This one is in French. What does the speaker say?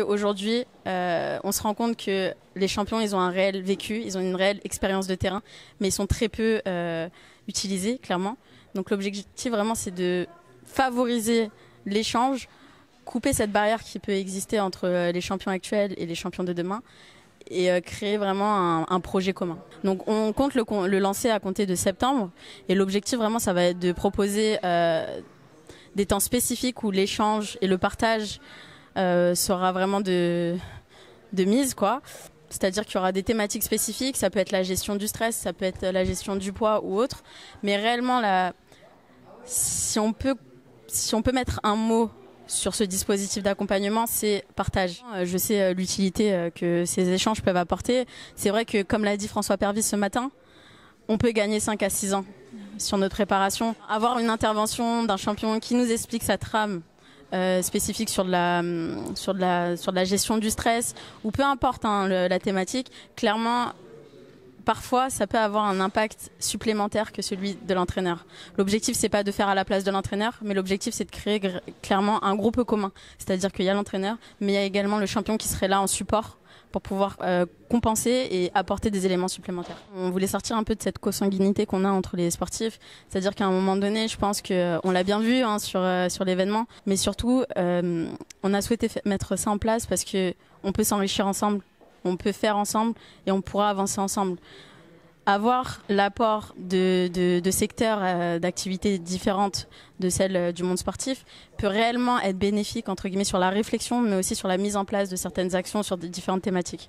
Aujourd'hui, on se rend compte que les champions, ils ont un réel vécu, ils ont une réelle expérience de terrain, mais ils sont très peu utilisés, clairement. Donc l'objectif vraiment, c'est de favoriser l'échange, couper cette barrière qui peut exister entre les champions actuels et les champions de demain, et créer vraiment un projet commun. Donc on compte le lancer à compter de septembre, et l'objectif vraiment, ça va être de proposer des temps spécifiques où l'échange et le partage sera vraiment de mise, quoi. C'est-à-dire qu'il y aura des thématiques spécifiques, ça peut être la gestion du stress, ça peut être la gestion du poids ou autre, mais réellement si on peut mettre un mot sur ce dispositif d'accompagnement, c'est partage. Je sais l'utilité que ces échanges peuvent apporter. C'est vrai que, comme l'a dit François Pervis ce matin, on peut gagner 5 à 6 ans sur notre préparation. Avoir une intervention d'un champion qui nous explique sa trame spécifique sur de la gestion du stress, ou peu importe la thématique, clairement, parfois, ça peut avoir un impact supplémentaire que celui de l'entraîneur. L'objectif, c'est pas de faire à la place de l'entraîneur, mais l'objectif, c'est de créer clairement un groupe commun. C'est-à-dire qu'il y a l'entraîneur, mais il y a également le champion qui serait là en support pour pouvoir compenser et apporter des éléments supplémentaires. On voulait sortir un peu de cette consanguinité qu'on a entre les sportifs, c'est-à-dire qu'à un moment donné, je pense qu'on l'a bien vu sur l'événement, mais surtout, on a souhaité mettre ça en place parce qu'on peut s'enrichir ensemble, on peut faire ensemble et on pourra avancer ensemble. Avoir l'apport de secteurs d'activités différentes de celles du monde sportif peut réellement être bénéfique, entre guillemets, sur la réflexion, mais aussi sur la mise en place de certaines actions sur différentes thématiques.